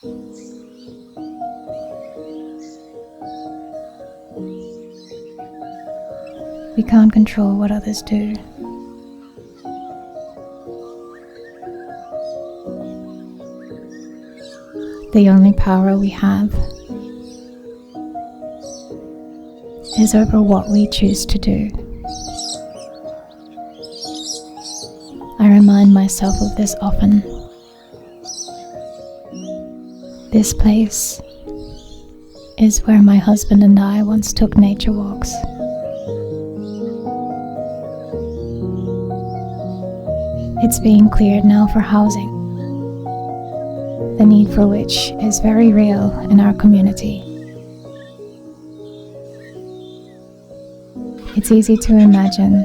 We can't control what others do. The only power we have is over what we choose to do. I remind myself of this often. This place is where my husband and I once took nature walks. It's being cleared now for housing, the need for which is very real in our community. It's easy to imagine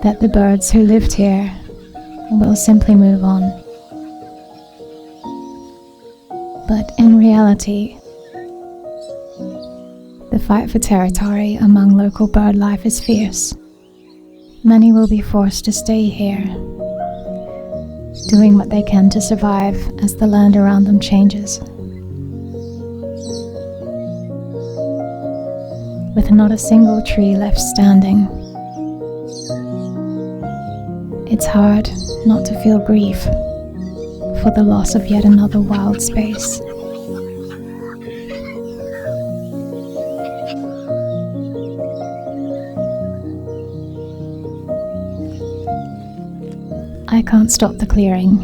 that the birds who lived here will simply move on. But in reality, the fight for territory among local bird life is fierce. Many will be forced to stay here, doing what they can to survive as the land around them changes. With not a single tree left standing, it's hard not to feel grief for the loss of yet another wild space. I can't stop the clearing.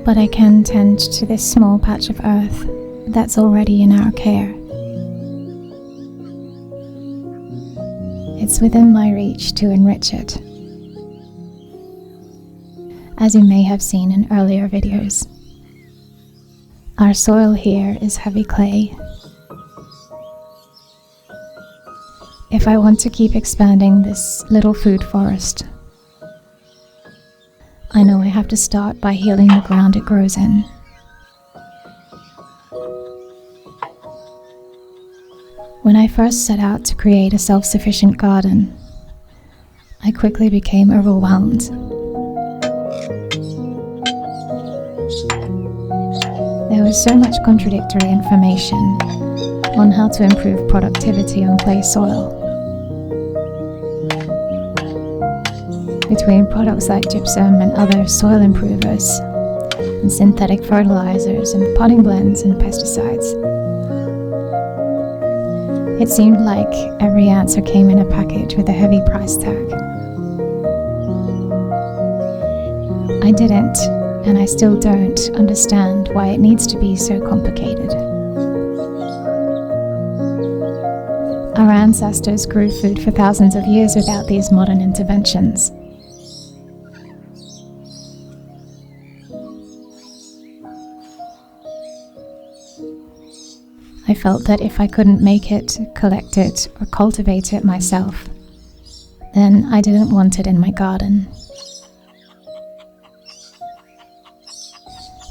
But I can tend to this small patch of earth that's already in our care. It's within my reach to enrich it. As you may have seen in earlier videos, our soil here is heavy clay. If I want to keep expanding this little food forest, I know I have to start by healing the ground it grows in. When I first set out to create a self-sufficient garden, I quickly became overwhelmed. There was so much contradictory information on how to improve productivity on clay soil. Between products like gypsum and other soil improvers, and synthetic fertilizers and potting blends and pesticides, it seemed like every answer came in a package with a heavy price tag. I didn't, and I still don't, understand why it needs to be so complicated. Our ancestors grew food for thousands of years without these modern interventions. I felt that if I couldn't make it, collect it, or cultivate it myself, then I didn't want it in my garden.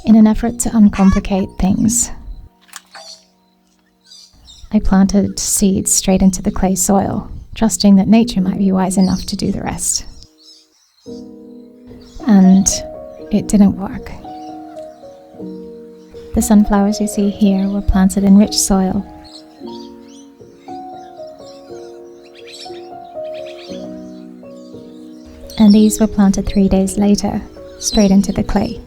In an effort to uncomplicate things, I planted seeds straight into the clay soil, trusting that nature might be wise enough to do the rest. And it didn't work. The sunflowers you see here were planted in rich soil. And these were planted 3 days later, straight into the clay.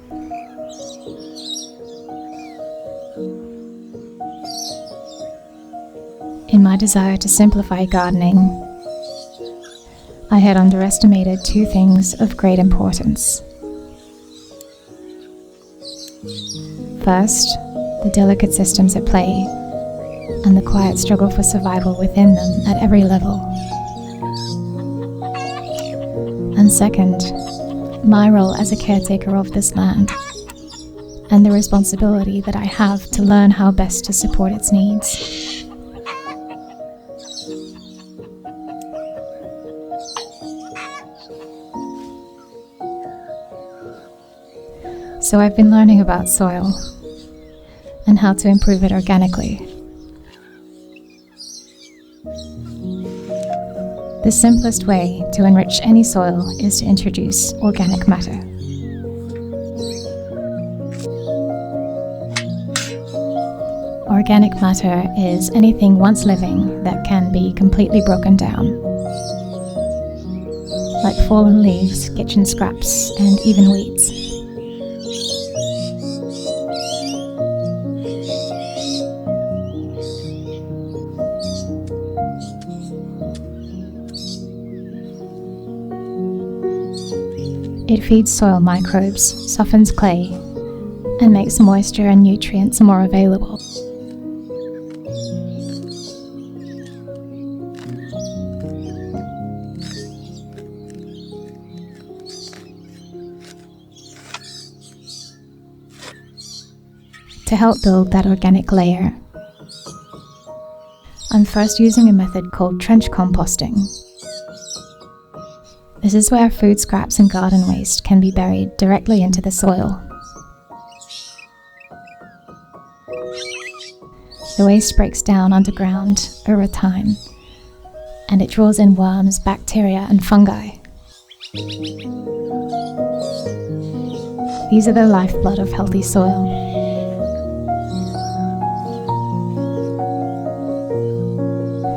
In my desire to simplify gardening, I had underestimated two things of great importance. First, the delicate systems at play, and the quiet struggle for survival within them at every level. And second, my role as a caretaker of this land, and the responsibility that I have to learn how best to support its needs. So I've been learning about soil and how to improve it organically. The simplest way to enrich any soil is to introduce organic matter. Organic matter is anything once living that can be completely broken down, like fallen leaves, kitchen scraps, and even weeds. It feeds soil microbes, softens clay, and makes moisture and nutrients more available. To help build that organic layer, I'm first using a method called trench composting. This is where food scraps and garden waste can be buried directly into the soil. The waste breaks down underground over time, and it draws in worms, bacteria, and fungi. These are the lifeblood of healthy soil.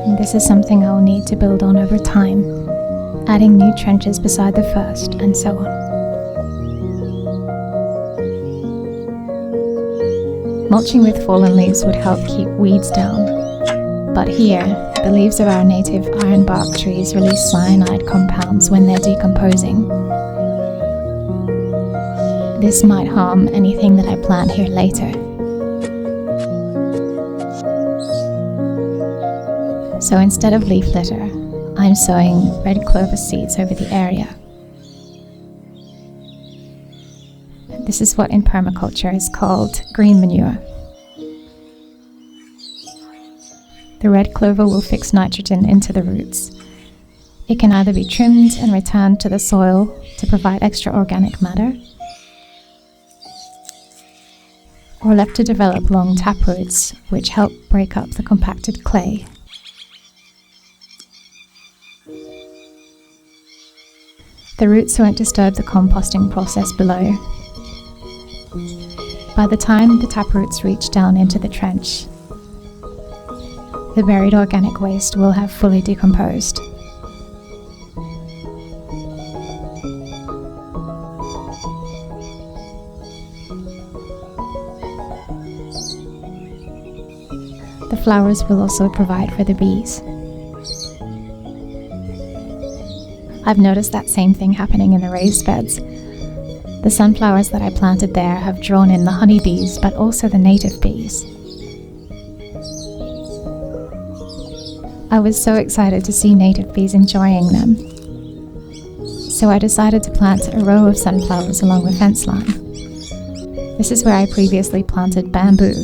And this is something I will need to build on over time, adding new trenches beside the first, and so on. Mulching with fallen leaves would help keep weeds down, but here, the leaves of our native ironbark trees release cyanide compounds when they're decomposing. This might harm anything that I plant here later. So instead of leaf litter, I'm sowing red clover seeds over the area. This is what in permaculture is called green manure. The red clover will fix nitrogen into the roots. It can either be trimmed and returned to the soil to provide extra organic matter, or left to develop long taproots, which help break up the compacted clay. The roots won't disturb the composting process below. By the time the taproots reach down into the trench, the buried organic waste will have fully decomposed. The flowers will also provide for the bees. I've noticed that same thing happening in the raised beds. The sunflowers that I planted there have drawn in the honeybees, but also the native bees. I was so excited to see native bees enjoying them. So I decided to plant a row of sunflowers along the fence line. This is where I previously planted bamboo,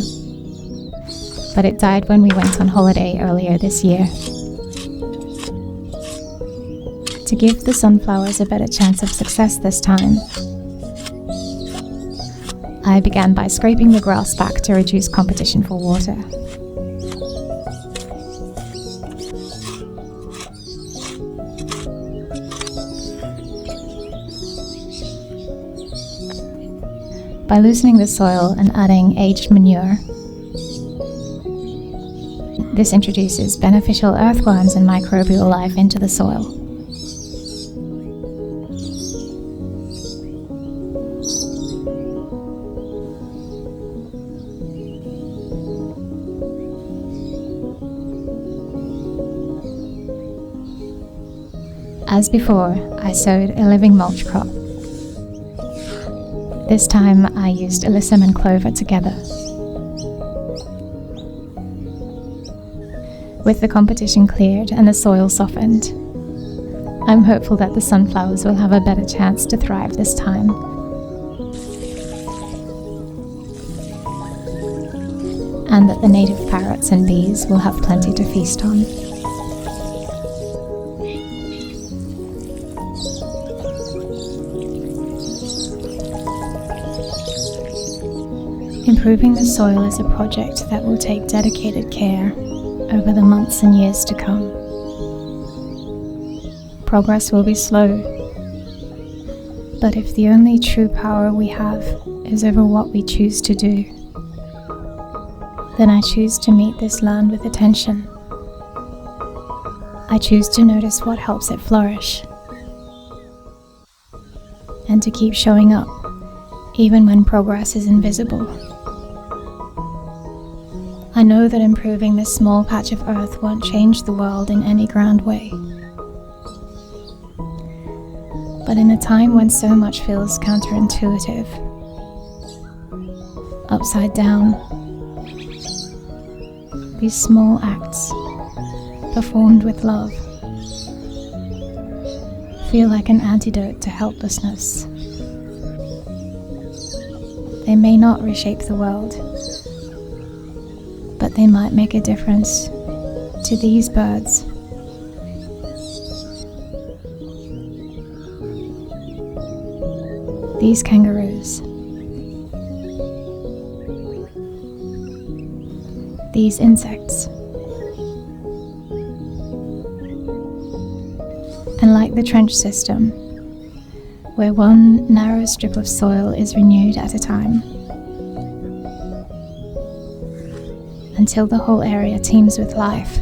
but it died when we went on holiday earlier this year. To give the sunflowers a better chance of success this time, I began by scraping the grass back to reduce competition for water. By loosening the soil and adding aged manure, this introduces beneficial earthworms and microbial life into the soil. As before, I sowed a living mulch crop. This time I used alyssum and clover together. With the competition cleared and the soil softened, I'm hopeful that the sunflowers will have a better chance to thrive this time. And that the native parrots and bees will have plenty to feast on. Improving the soil is a project that will take dedicated care over the months and years to come. progress will be slow. But if the only true power we have is over what we choose to do, then I choose to meet this land with attention. I choose to notice what helps it flourish, and to keep showing up, even when progress is invisible. I know that improving this small patch of earth won't change the world in any grand way. But in a time when so much feels counterintuitive, upside down, these small acts, performed with love, feel like an antidote to helplessness. They may not reshape the world, but they might make a difference to these birds, these kangaroos, these insects. And like the trench system, where one narrow strip of soil is renewed at a time, until the whole area teems with life,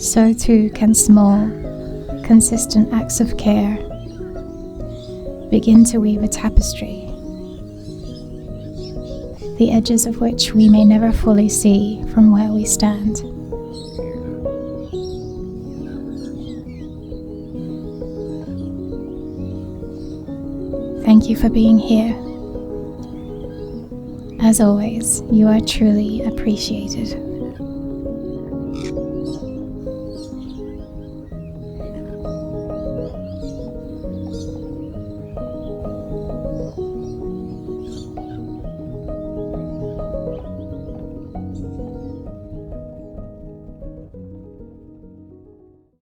so too can small, consistent acts of care begin to weave a tapestry, the edges of which we may never fully see from where we stand. Thank you for being here. As always, you are truly appreciated.